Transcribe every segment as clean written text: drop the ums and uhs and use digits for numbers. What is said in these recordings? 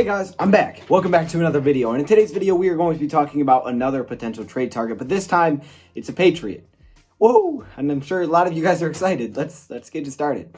Hey guys, I'm back. Welcome back to another video. And in today's video, we are going to be talking about another potential trade target, but this time it's a Patriot. Whoa! And I'm sure a lot of you guys are excited. Let's get it started.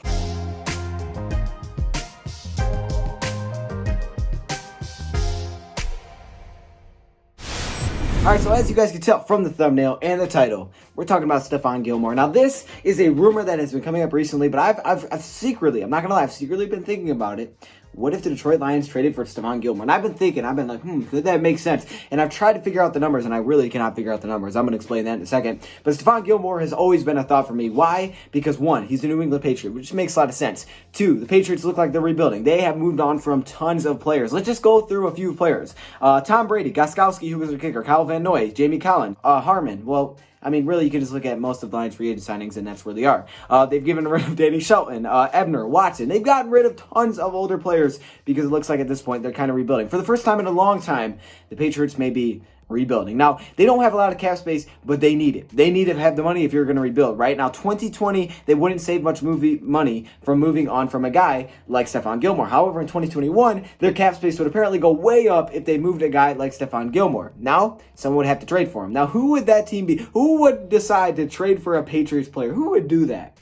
Alright, so as you guys can tell from the thumbnail and the title, we're talking about Stephon Gilmore. Now, this is a rumor that has been coming up recently, but I've secretly, I'm not gonna lie, I've secretly been thinking about it. What if the Detroit Lions traded for Stephon Gilmore? And I've been like, could that make sense? And I've tried to figure out the numbers, and I really cannot figure out the numbers. I'm going to explain that in a second. But Stephon Gilmore has always been a thought for me. Why? Because one, he's a New England Patriot, which makes a lot of sense. Two, the Patriots look like they're rebuilding. They have moved on from tons of players. Let's just go through a few players. Tom Brady, Gostkowski, who was their kicker, Kyle Van Noy, Jamie Collins, Harmon. Well, I mean, really, you can just look at most of the Lions free agent signings, and that's where they are. They've given rid of Danny Shelton, Ebner, Watson. They've gotten rid of tons of older players because it looks like at this point they're kind of rebuilding. For the first time in a long time, the Patriots may be rebuilding. Now, they don't have a lot of cap space, but they need it. They need to have the money if you're going to rebuild, right? Now, 2020, they wouldn't save much money from moving on from a guy like Stephon Gilmore. However, in 2021, their cap space would apparently go way up if they moved a guy like Stephon Gilmore. Now, someone would have to trade for him. Now, who would that team be? Who would decide to trade for a Patriots player? Who would do that?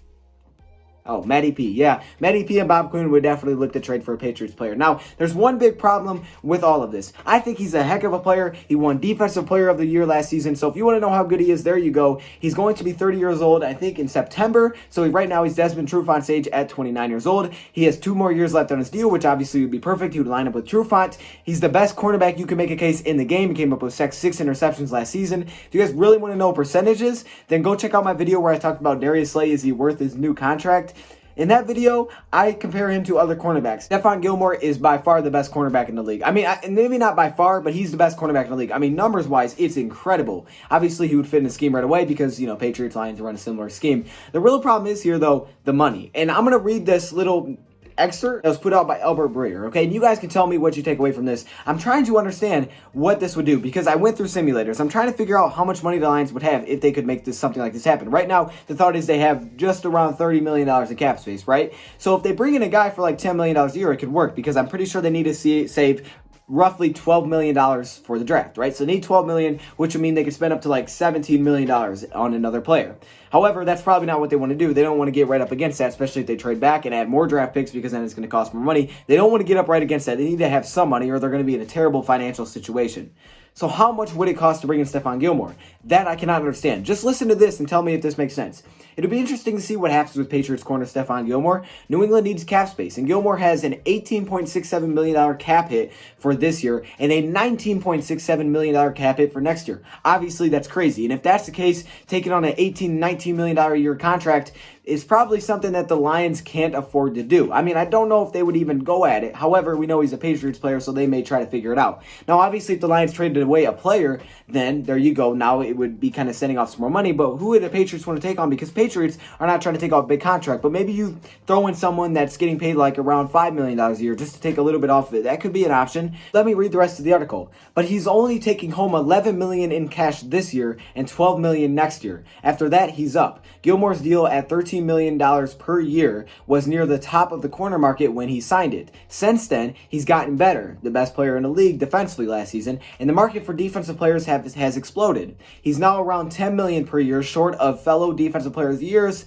Oh, Matty P. Yeah, Matty P and Bob Quinn would definitely look to trade for a Patriots player. Now, there's one big problem with all of this. I think he's a heck of a player. He won Defensive Player of the Year last season. So if you want to know how good he is, there you go. He's going to be 30 years old, I think, in September. So right now, he's Desmond Trufant's age at 29 years old. He has 2 more years left on his deal, which obviously would be perfect. He would line up with Trufant. He's the best cornerback you can make a case in the game. He came up with 6 interceptions last season. If you guys really want to know percentages, then go check out my video where I talked about Darius Slay. Is he worth his new contract? In that video, I compare him to other cornerbacks. Stephon Gilmore is by far the best cornerback in the league. I mean, maybe not by far, but he's the best cornerback in the league. I mean, numbers-wise, it's incredible. Obviously, he would fit in the scheme right away because, Patriots, Lions run a similar scheme. The real problem is here, though, the money. And I'm going to read this little excerpt that was put out by Albert Breer, okay? And you guys can tell me what you take away from this. I'm trying to understand what this would do because I went through simulators. I'm trying to figure out how much money the Lions would have if they could make something like this happen. Right now, the thought is they have just around $30 million in cap space, right? So if they bring in a guy for like $10 million a year, it could work because I'm pretty sure they need to save roughly $12 million for the draft, right? So they need $12 million, which would mean they could spend up to like $17 million on another player. However, that's probably not what they want to do. They don't want to get right up against that, especially if they trade back and add more draft picks because then it's going to cost more money. They don't want to get up right against that. They need to have some money or they're going to be in a terrible financial situation. So how much would it cost to bring in Stephon Gilmore? That I cannot understand. Just listen to this and tell me if this makes sense. It'll be interesting to see what happens with Patriots corner Stephon Gilmore. New England needs cap space, and Gilmore has an $18.67 million cap hit for this year and a $19.67 million cap hit for next year. Obviously, that's crazy. And if that's the case, taking on an $19 million a year contract is probably something that the Lions can't afford to do. I mean, I don't know if they would even go at it. However, we know he's a Patriots player, so they may try to figure it out. Now, obviously, if the Lions traded away a player, then there you go. Now it would be kind of sending off some more money. But who would the Patriots want to take on? Because Patriots are not trying to take off a big contract. But maybe you throw in someone that's getting paid like around $5 million a year just to take a little bit off of it. That could be an option. Let me read the rest of the article. But he's only taking home $11 million in cash this year and $12 million next year. After that, he's up. Gilmore's deal at $13 million per year was near the top of the corner market when he signed it. Since then, he's gotten better, the best player in the league defensively last season, and the market for defensive players has exploded. He's now around $10 million per year, short of fellow defensive players of the years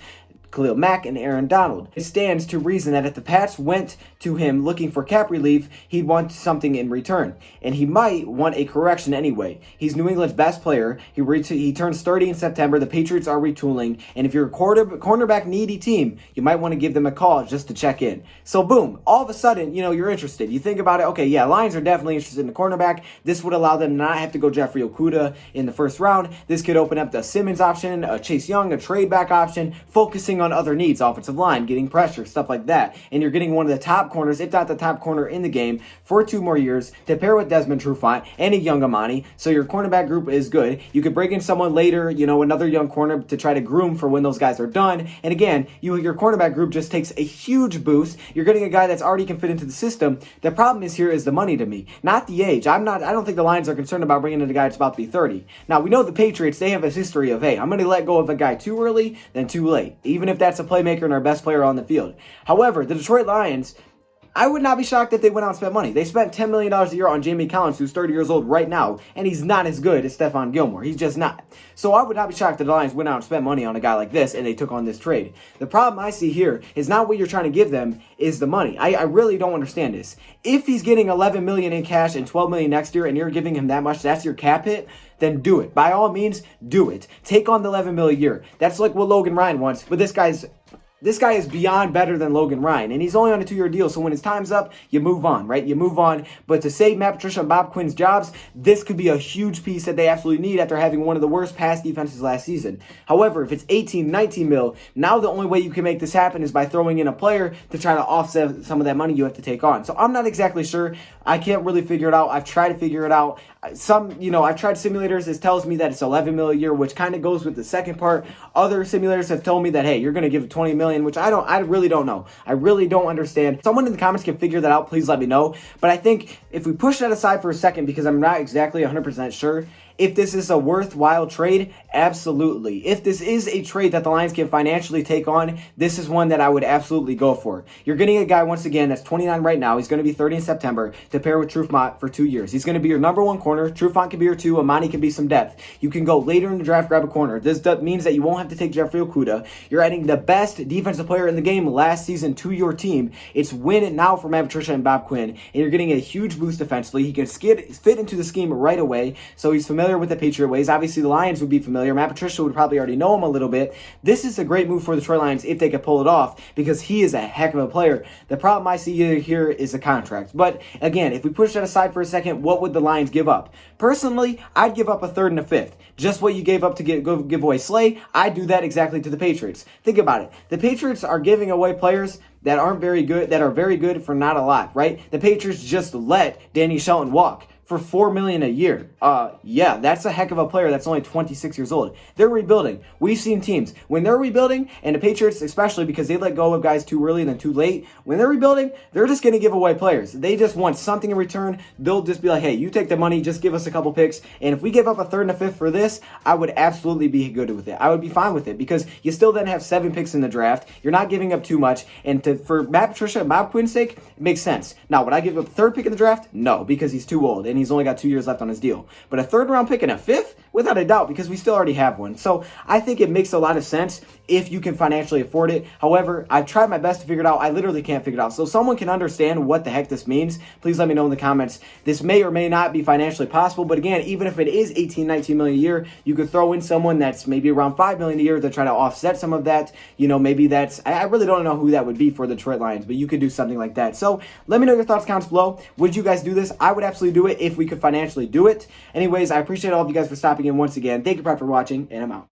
Khalil Mack and Aaron Donald. It stands to reason that if the Pats went to him looking for cap relief, he'd want something in return. And he might want a correction anyway. He's New England's best player. He turns 30 in September. The Patriots are retooling. And if you're a cornerback needy team, you might want to give them a call just to check in. So boom, all of a sudden, you're interested. You think about it, okay, yeah, Lions are definitely interested in the cornerback. This would allow them to not have to go Jeffrey Okudah in the first round. This could open up the Simmons option, a Chase Young, a trade back option, focusing on other needs, offensive line, getting pressure, stuff like that. And you're getting one of the top corners, if not the top corner in the game, for 2 more years to pair with Desmond Trufant and a young Amani. So your cornerback group is good. You could bring in someone later, another young corner to try to groom for when those guys are done. And again, your cornerback group just takes a huge boost. You're getting a guy that's already can fit into the system. The problem is here is the money to me, not the age. I don't think the Lions are concerned about bringing in a guy that's about to be 30. Now, we know the Patriots, they have a history of, hey, I'm going to let go of a guy too early than too late, even if that's a playmaker and our best player on the field. However, the Detroit Lions, I would not be shocked if they went out and spent money. They spent $10 million a year on Jamie Collins, who's 30 years old right now, and he's not as good as Stephon Gilmore. He's just not. So I would not be shocked if the Lions went out and spent money on a guy like this, and they took on this trade. The problem I see here is not what you're trying to give them, is the money. I really don't understand this. If he's getting $11 million in cash and $12 million next year, and you're giving him that much, that's your cap hit, then do it. By all means, do it. Take on the $11 million a year. That's like what Logan Ryan wants, but this guy is beyond better than Logan Ryan, and he's only on a 2-year deal, so when his time's up, you move on, right? You move on, but to save Matt Patricia and Bob Quinn's jobs, this could be a huge piece that they absolutely need after having one of the worst pass defenses last season. However, if it's 18, 19 mil, now the only way you can make this happen is by throwing in a player to try to offset some of that money you have to take on. So I'm not exactly sure. I can't really figure it out. I've tried to figure it out. I've tried simulators. It tells me that it's 11 mil a year, which kind of goes with the second part. Other simulators have told me that, hey, you're going to give it 20 million, which I really don't know. I really don't understand. Someone in the comments can figure that out. Please let me know. But I think if we push that aside for a second, because I'm not exactly 100% sure, if this is a worthwhile trade, absolutely. If this is a trade that the Lions can financially take on, this is one that I would absolutely go for. You're getting a guy, once again, that's 29 right now. He's going to be 30 in September to pair with Trufant for 2 years. He's going to be your number one corner. Trufant can be your 2. Amani can be some depth. You can go later in the draft, grab a corner. This means that you won't have to take Jeffrey Okudah. You're adding the best defensive player in the game last season to your team. It's win it now for Matt Patricia and Bob Quinn, and you're getting a huge boost defensively. He can fit into the scheme right away, so he's familiar with the Patriot ways. Obviously, the Lions would be familiar. Matt Patricia would probably already know him a little bit. This is a great move for the Detroit Lions if they could pull it off, because he is a heck of a player. The problem I see here is the contract. But again, if we push that aside for a second, what would the Lions give up? Personally, I'd give up a 3rd and a 5th. Just what you gave up to give away Slay, I'd do that exactly to the Patriots. Think about it. The Patriots are giving away players that aren't very good, that are very good for not a lot, right? The Patriots just let Danny Shelton walk for $4 million a year. Yeah, that's a heck of a player that's only 26 years old. They're rebuilding. We've seen teams, when they're rebuilding, and the Patriots especially, because they let go of guys too early and then too late, when they're rebuilding, they're just going to give away players. They just want something in return. They'll just be like, hey, you take the money, just give us a couple picks, and if we give up a 3rd and a 5th for this, I would absolutely be good with it. I would be fine with it, because you still then have 7 picks in the draft. You're not giving up too much, and for Matt Patricia and Bob Quinn's sake, it makes sense. Now, would I give up the 3rd pick in the draft? No, because he's too old, and he's only got 2 years left on his deal. But a 3rd round pick and a 5th? Without a doubt, because we still already have one. So I think it makes a lot of sense if you can financially afford it. However, I've tried my best to figure it out. I literally can't figure it out. So if someone can understand what the heck this means, please let me know in the comments. This may or may not be financially possible, but again, even if it is 18, 19 million a year, you could throw in someone that's maybe around 5 million a year to try to offset some of that. Maybe that's, I really don't know who that would be for the Detroit Lions, but you could do something like that. So let me know your thoughts, comments below. Would you guys do this? I would absolutely do it if we could financially do it. Anyways, I appreciate all of you guys for stopping in once again. Thank you for watching, and I'm out.